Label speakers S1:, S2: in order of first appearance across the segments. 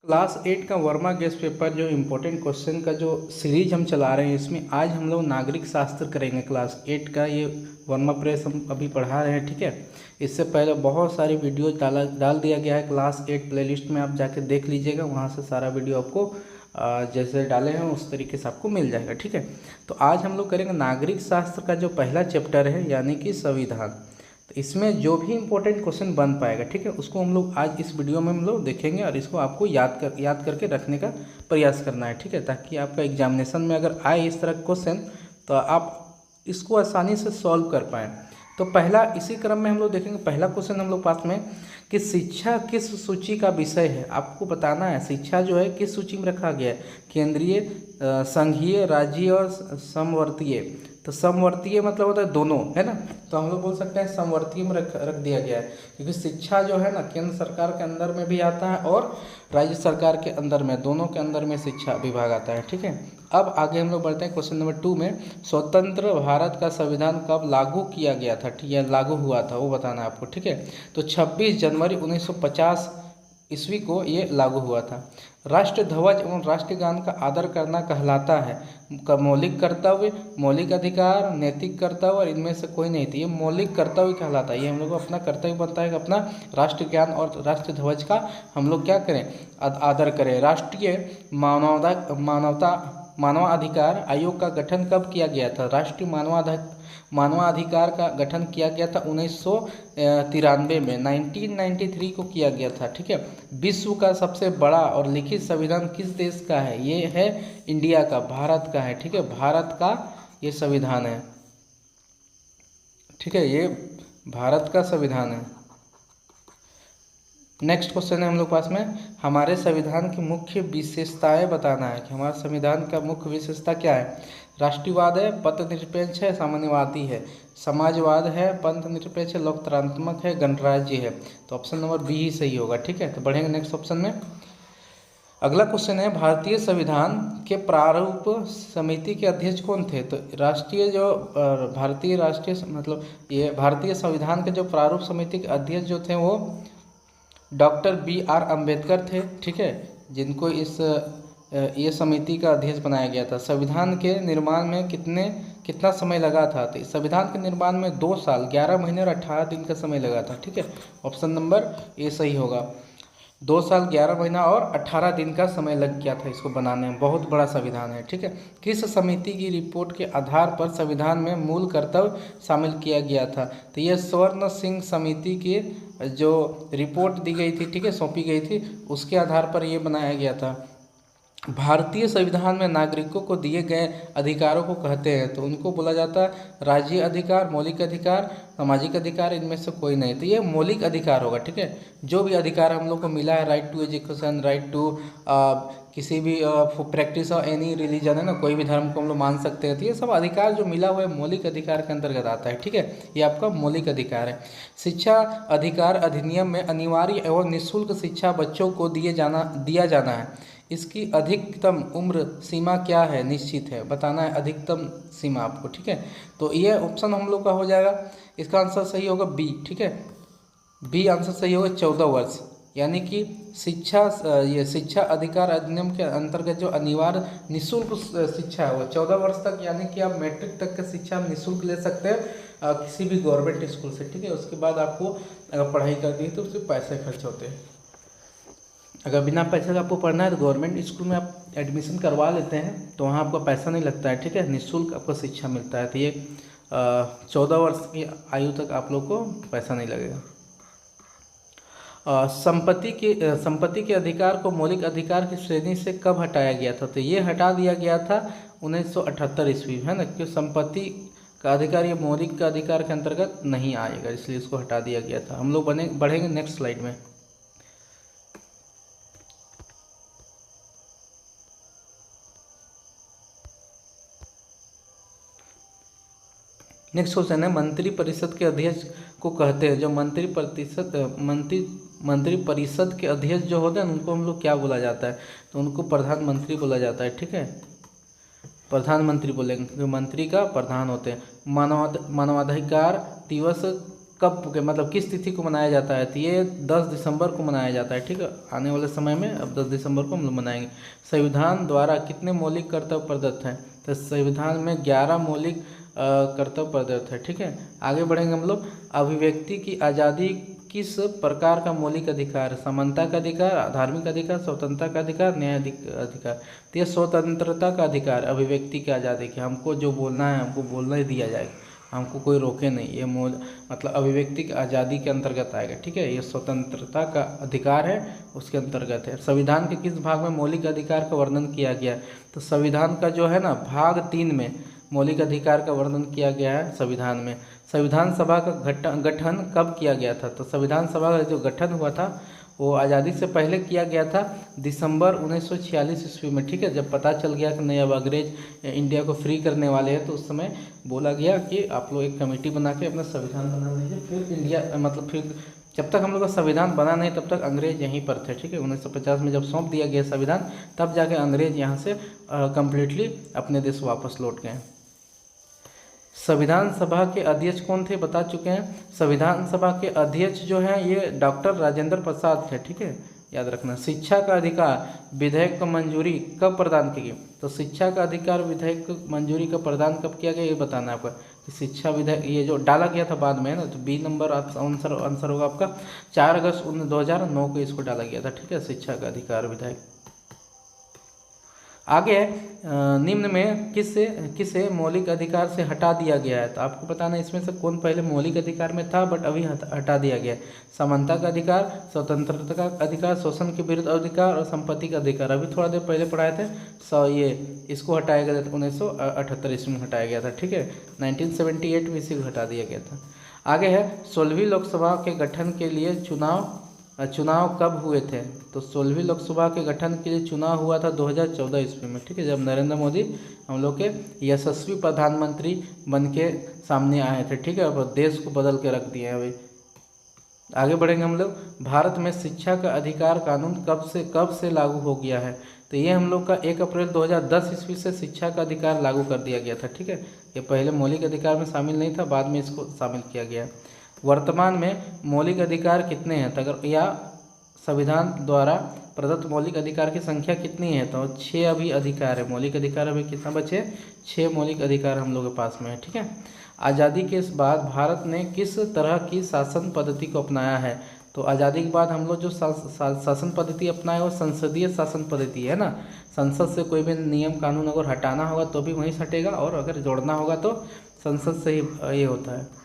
S1: Class 8 का Verma guest paper जो important question का जो सीरीज हम चला रहे हैं, इसमें आज हम लोग नागरिक शास्त्र करेंगे। क्लास 8 का ये वर्मा प्रेस हम अभी पढ़ा रहे हैं, ठीक है। इससे पहले बहुत सारी वीडियो डाल दिया गया है क्लास 8 प्लेलिस्ट में, आप जाके देख लीजिएगा, वहाँ से सारा वीडियो आपको जैसे डाले हैं उस तरीके से आपको मिल जाएगा, ठीक है। तो आज हम लोग करेंगे नागरिक शास्त्र का जो पहला चैप्टर है, यानी कि संविधान। तो इसमें जो भी इम्पोर्टेंट क्वेश्चन बन पाएगा, ठीक है, उसको हम लोग आज इस वीडियो में हम लोग देखेंगे और इसको आपको याद करके रखने का प्रयास करना है, ठीक है, ताकि आपका एग्जामिनेशन में अगर आए इस तरह क्वेश्चन तो आप इसको आसानी से सॉल्व कर पाएँ। तो पहला इसी क्रम में हम लोग देखेंगे। पहला क्वेश्चन हम लोग पास में कि शिक्षा किस सूची का विषय है, आपको बताना है। शिक्षा जो है किस सूची में रखा गया है, केंद्रीय, संघीय, राज्य और समवर्तीय। तो समवर्तीय मतलब होता है दोनों, है ना, तो हम लोग बोल सकते हैं समवर्तीय में रख दिया गया है, क्योंकि शिक्षा जो है ना केंद्र सरकार के अंदर में भी आता है और राज्य सरकार के अंदर में, दोनों के अंदर में शिक्षा विभाग आता है, ठीक है। अब आगे हम लोग बढ़ते हैं क्वेश्चन नंबर 2 में। स्वतंत्र भारत का संविधान कब लागू किया गया था, ठीक है, लागू हुआ था वो बताना है आपको, ठीक है। तो 26 जनवरी 1950 ईस्वी को ये लागू हुआ था। राष्ट्र ध्वज एवं राष्ट्रीय गान का आदर करना कहलाता है का मौलिक कर्तव्य, मौलिक अधिकार, नैतिक कर्तव्य और इनमें से कोई नहीं थी। ये मौलिक कर्तव्य कहलाता है। ये हम लोग को अपना कर्तव्य बनता है कि अपना राष्ट्रीय ज्ञान और राष्ट्रीय ध्वज का हम लोग क्या करें, आदर करें। राष्ट्रीय मानवाधिकार आयोग का गठन कब किया गया था? राष्ट्रीय मानवाधिकार का गठन किया गया था 1993 में, 1993 को किया गया था, ठीक है। विश्व का सबसे बड़ा और लिखित संविधान किस देश का है? ये है इंडिया का, भारत का है, ठीक है, भारत का ये संविधान है, ठीक है, ये भारत का संविधान है। नेक्स्ट क्वेश्चन है हम लोग पास में, हमारे संविधान की मुख्य विशेषताएं बताना है कि हमारे संविधान का मुख्य विशेषता क्या है। राष्ट्रीयवाद है, पथनिरपेक्ष है, साम्यवादी है, समाजवाद है, पंथ निरपेक्ष है, लोकतंत्रात्मक है, गणराज्य है। तो ऑप्शन नंबर बी ही सही होगा, ठीक है। तो बढ़ेंगे नेक्स्ट ऑप्शन में। अगला क्वेश्चन है, भारतीय संविधान के प्रारूप समिति के अध्यक्ष कौन थे? तो ये भारतीय संविधान के जो प्रारूप समिति के अध्यक्ष जो थे वो डॉक्टर B.R. अम्बेडकर थे, ठीक है, जिनको ये समिति का अध्यक्ष बनाया गया था। संविधान के निर्माण में कितना समय लगा था? तो संविधान के निर्माण में 2 साल 11 महीने और 18 दिन का समय लगा था, ठीक है। ऑप्शन नंबर ए सही होगा। 2 साल 11 महीना और 18 दिन का समय लग गया था इसको बनाने में। बहुत बड़ा संविधान है, ठीक है। किस समिति की रिपोर्ट के आधार पर संविधान में मूल कर्तव्य शामिल किया गया था? तो ये स्वर्ण सिंह समिति की जो रिपोर्ट दी गई थी, ठीक है, सौंपी गई थी, उसके आधार पर ये बनाया गया था। भारतीय संविधान में नागरिकों को दिए गए अधिकारों को कहते हैं, तो उनको बोला जाता है राज्य अधिकार, मौलिक अधिकार, सामाजिक अधिकार, इनमें से कोई नहीं। तो ये मौलिक अधिकार होगा, ठीक है। जो भी अधिकार हम लोग को मिला है, right to education, right to किसी भी प्रैक्टिस ऑफ एनी रिलीजन, है ना, कोई भी धर्म को हम लोग मान सकते हैं, तो ये सब अधिकार जो मिला हुआ है मौलिक अधिकार के अंतर्गत आता है, ठीक है। ये आपका मौलिक अधिकार है। शिक्षा अधिकार अधिनियम में अनिवार्य एवं निःशुल्क शिक्षा बच्चों को दिया जाना है। इसकी अधिकतम उम्र सीमा क्या है? निश्चित है, बताना है अधिकतम सीमा आपको, ठीक है। तो ये ऑप्शन हम लोग का हो जाएगा, इसका आंसर सही होगा बी, ठीक है, बी आंसर सही होगा 14 वर्ष। यानी कि शिक्षा अधिकार अधिनियम के अंतर्गत जो अनिवार्य निःशुल्क शिक्षा है वो 14 वर्ष तक, यानी कि आप मैट्रिक तक की शिक्षा निःशुल्क ले सकते हैं किसी भी गवर्नमेंट स्कूल से, ठीक है। उसके बाद आपको अगर पढ़ाई करनी है तो उससे पैसे खर्च होते हैं। अगर बिना पैसे का आपको पढ़ना है तो गवर्नमेंट स्कूल में आप एडमिशन करवा लेते हैं, तो वहाँ आपको पैसा नहीं लगता है, ठीक है, निःशुल्क आपको शिक्षा मिलता है। तो ये 14 वर्ष की आयु तक आप लोग को पैसा नहीं लगेगा। संपत्ति के अधिकार को मौलिक अधिकार की श्रेणी से कब हटाया गया था? तो ये हटा दिया गया था 1978 ईस्वी में, है ना, क्योंकि संपत्ति का अधिकार ये मौलिक का अधिकार के अंतर्गत नहीं आएगा, इसलिए इसको हटा दिया गया था। हम लोग बढ़ेंगे नेक्स्ट स्लाइड में। नेक्स्ट क्वेश्चन है, मंत्री परिषद के अध्यक्ष को कहते हैं, जो मंत्री परिषद के अध्यक्ष जो होते हैं उनको हम लोग क्या बोला जाता है? तो उनको प्रधानमंत्री बोला जाता है, ठीक है, प्रधानमंत्री बोलेंगे, क्योंकि मंत्री का प्रधान होते हैं। मानवाधिकार दिवस कब के मतलब किस तिथि को मनाया जाता है, तो ये 10 दिसंबर को मनाया जाता है। ठीक है, आने वाले समय में अब 10 दिसंबर को हम लोग मनाएंगे। संविधान द्वारा कितने मौलिक कर्तव्य प्रदत्त हैं, तो संविधान में 11 मौलिक कर्तव्य प्रदत्त है। ठीक है, आगे बढ़ेंगे हम लोग। अभिव्यक्ति की आज़ादी किस प्रकार का मौलिक अधिकार है, समानता का अधिकार, धार्मिक अधिकार, स्वतंत्रता का अधिकार, न्याय अधिकार। तो ये स्वतंत्रता का अधिकार, अभिव्यक्ति की आज़ादी की, हमको जो बोलना है हमको बोलना ही दिया जाएगा, हमको कोई रोके नहीं, ये मतलब अभिव्यक्ति की आज़ादी के अंतर्गत आएगा। ठीक है, ये स्वतंत्रता का अधिकार है, उसके अंतर्गत है। संविधान के किस भाग में मौलिक अधिकार का वर्णन किया गया, तो संविधान का जो है ना भाग 3 में मौलिक अधिकार का वर्णन किया गया है संविधान में। संविधान सभा का गठन कब किया गया था, तो संविधान सभा का जो गठन हुआ था वो आज़ादी से पहले किया गया था, दिसंबर 1946 ईस्वी में। ठीक है, जब पता चल गया कि नहीं अब अंग्रेज इंडिया को फ्री करने वाले हैं, तो उस समय बोला गया कि आप लोग एक कमेटी बना के अपना संविधान बना लीजिए, फिर इंडिया मतलब फिर जब तक हम लोग का संविधान बना नहीं तब तक अंग्रेज यहीं पर थे। ठीक है, 1950 में जब सौंप दिया गया संविधान, तब जाके अंग्रेज यहाँ से कम्प्लीटली अपने देश वापस लौट गए। संविधान सभा के अध्यक्ष कौन थे, बता चुके हैं। संविधान सभा के अध्यक्ष जो हैं ये डॉक्टर राजेंद्र प्रसाद थे। ठीक है, याद रखना। शिक्षा का अधिकार विधेयक को मंजूरी कब प्रदान की गई, तो शिक्षा का अधिकार विधेयक को मंजूरी का प्रदान कब किया गया, ये बताना है आपका कि शिक्षा विधेयक ये जो डाला गया था बाद में है ना, तो बी नंबर आंसर होगा आपका 4 अगस्त 2009 को इसको डाला गया था। ठीक है, शिक्षा का अधिकार विधेयक। आगे निम्न में किसे मौलिक अधिकार से हटा दिया गया है, तो आपको बताना इसमें से कौन पहले मौलिक अधिकार में था बट अभी हटा दिया गया है। समानता का अधिकार, स्वतंत्रता का अधिकार, शोषण के विरुद्ध अधिकार और संपत्ति का अधिकार। अभी थोड़ा देर पहले पढ़ाए थे, ये इसको हटाया गया था 1978 ईस्वी में हटाया गया था। ठीक है, 1978 में इसी को हटा दिया गया था। आगे है 16वीं लोकसभा के गठन के लिए चुनाव कब हुए थे, तो 16वीं लोकसभा के गठन के लिए चुनाव हुआ था 2014 ईस्वी में। ठीक है, जब नरेंद्र मोदी हम लोग के यशस्वी प्रधानमंत्री बन के सामने आए थे। ठीक है, और देश को बदल के रख दिए हैं अभी। आगे बढ़ेंगे हम लोग। भारत में शिक्षा का अधिकार कानून कब से लागू हो गया है, तो ये हम लोग का 1 अप्रैल 2010 ईस्वी से शिक्षा का अधिकार लागू कर दिया गया था। ठीक है, ये पहले मौलिक अधिकार में शामिल नहीं था, बाद में इसको शामिल किया गया। वर्तमान में मौलिक अधिकार कितने हैं, तो अगर या संविधान द्वारा प्रदत्त मौलिक अधिकार की संख्या कितनी है, तो 6 अभी अधिकार है। मौलिक अधिकार अभी कितना बचे, 6 मौलिक अधिकार हम लोग के पास में है। ठीक है, आज़ादी के बाद भारत ने किस तरह की शासन पद्धति को अपनाया है, तो आज़ादी के बाद हम लोग जो शासन पद्धति अपनाए वो संसदीय शासन पद्धति है ना। संसद से कोई भी नियम कानून अगर हटाना होगा तो भी वहीं से हटेगा, और अगर जोड़ना होगा तो संसद से ही ये होता है।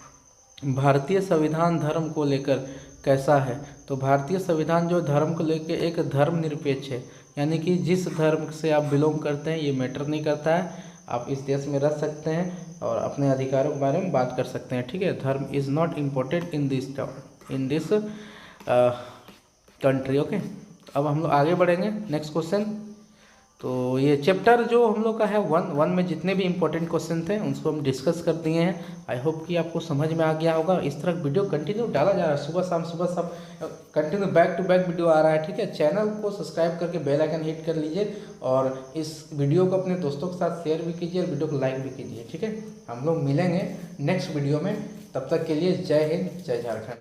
S1: भारतीय संविधान धर्म को लेकर कैसा है, तो भारतीय संविधान जो धर्म को लेकर एक धर्मनिरपेक्ष है, यानी कि जिस धर्म से आप बिलोंग करते हैं ये मैटर नहीं करता है, आप इस देश में रह सकते हैं और अपने अधिकारों के बारे में बात कर सकते हैं। ठीक है, धर्म is not important in this country. Okay, अब हम लोग आगे बढ़ेंगे। नेक्स्ट क्वेश्चन, तो ये चैप्टर जो हम लोग का है वन में जितने भी इंपॉर्टेंट क्वेश्चन थे उनको हम डिस्कस कर दिए हैं। आई होप कि आपको समझ में आ गया होगा। इस तरह वीडियो कंटिन्यू डाला जा रहा है, सुबह शाम continue back to back video आ रहा है। ठीक है, चैनल को सब्सक्राइब करके बेल आइकन हिट कर लीजिए और इस वीडियो को अपने दोस्तों के साथ शेयर भी कीजिए और वीडियो को लाइक भी कीजिए। ठीक है, हम लोग मिलेंगे नेक्स्ट वीडियो में, तब तक के लिए जय हिंद, जय झारखंड।